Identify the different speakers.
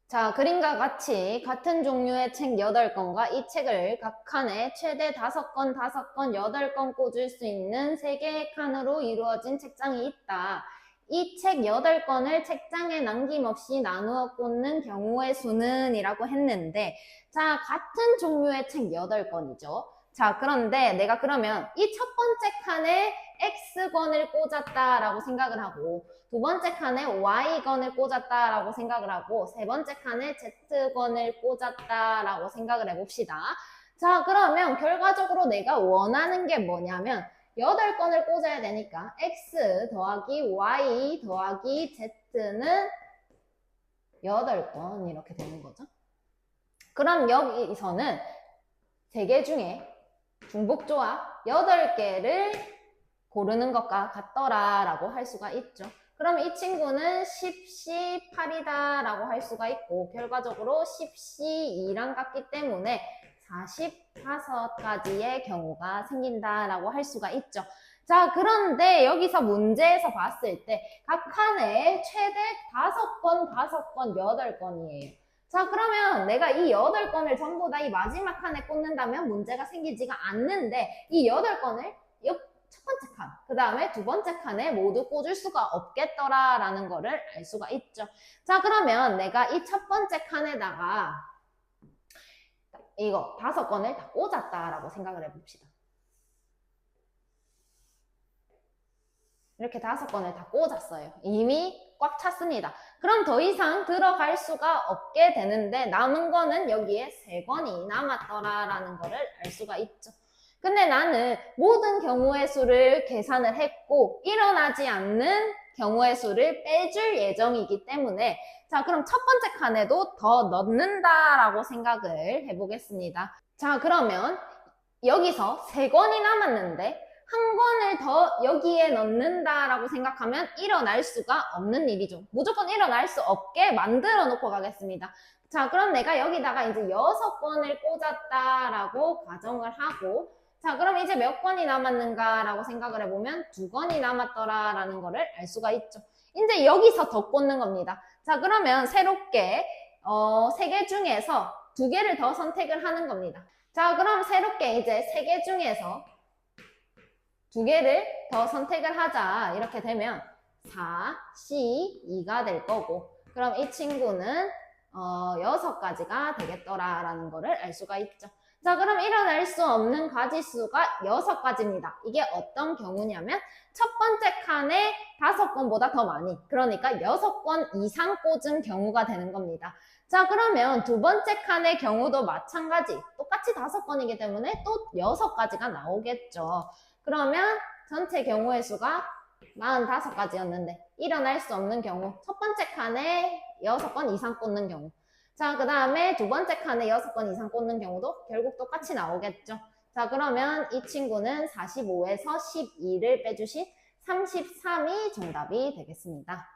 Speaker 1: 자, 그림과 같이 같은 종류의 책 8권과 이 책을 각 칸에 최대 5권, 5권, 8권 꽂을 수 있는 3개의 칸으로 이루어진 책장이 있다. 이 책 8권을 책장에 남김없이 나누어 꽂는 경우의 수는 이라고 했는데, 자, 같은 종류의 책 8권이죠. 자, 그런데 내가 그러면 이 첫 번째 칸에 X권을 꽂았다라고 생각을 하고, 두 번째 칸에 Y건을 꽂았다라고 생각을 하고, 세 번째 칸에 Z건을 꽂았다라고 생각을 해봅시다. 자, 그러면 결과적으로 내가 원하는 게 뭐냐면 8건을 꽂아야 되니까 X 더하기 Y 더하기 Z는 8건 이렇게 되는 거죠. 그럼 여기서는 3개 중에 중복조합 8개를 고르는 것과 같더라 라고 할 수가 있죠. 그럼 이 친구는 10C 8이다 라고 할 수가 있고, 결과적으로 10C 2랑 같기 때문에 45가지의 경우가 생긴다 라고 할 수가 있죠. 자, 그런데 여기서 문제에서 봤을 때 각 칸에 최대 5건, 5건, 8건이에요. 자, 그러면 내가 이 8건을 전부 다 이 마지막 칸에 꽂는다면 문제가 생기지가 않는데, 이 8건을 첫 번째 칸, 그 다음에 두 번째 칸에 모두 꽂을 수가 없겠더라라는 거를 알 수가 있죠. 자, 그러면 내가 이 첫 번째 칸에다가 이거 5건을 다 꽂았다라고 생각을 해봅시다. 이렇게 5건을 다 꽂았어요. 이미 꽉 찼습니다. 그럼 더 이상 들어갈 수가 없게 되는데 남은 거는 여기에 3건이 남았더라라는 거를 알 수가 있죠. 근데 나는 모든 경우의 수를 계산을 했고 일어나지 않는 경우의 수를 빼줄 예정이기 때문에, 자, 그럼 첫 번째 칸에도 더 넣는다라고 생각을 해보겠습니다. 자, 그러면 여기서 3건이 남았는데 한 권을 더 여기에 넣는다라고 생각하면 일어날 수가 없는 일이죠. 무조건 일어날 수 없게 만들어 놓고 가겠습니다. 자, 그럼 내가 여기다가 이제 6건을 꽂았다라고 가정을 하고, 자, 그럼 이제 몇 건이 남았는가라고 생각을 해보면 2건이 남았더라라는 거를 알 수가 있죠. 이제 여기서 더 꽂는 겁니다. 자, 그러면 새롭게 3개 중에서 2개를 더 선택을 하는 겁니다. 자, 그럼 새롭게 이제 3개 중에서 2개를 더 선택을 하자 이렇게 되면 4C2가 될 거고, 그럼 이 친구는 6가지가 되겠더라라는 거를 알 수가 있죠. 자, 그럼 일어날 수 없는 가지수가 6가지입니다. 이게 어떤 경우냐면 첫 번째 칸에 5건보다 더 많이, 그러니까 6건 이상 꽂은 경우가 되는 겁니다. 자, 그러면 두 번째 칸의 경우도 마찬가지, 똑같이 5건이기 때문에 또 6가지가 나오겠죠. 그러면 전체 경우의 수가 45가지였는데 일어날 수 없는 경우, 첫 번째 칸에 6건 이상 꽂는 경우, 자, 그 다음에 두 번째 칸에 6건 이상 꽂는 경우도 결국 똑같이 나오겠죠. 자, 그러면 이 친구는 45에서 12를 빼주신 33이 정답이 되겠습니다.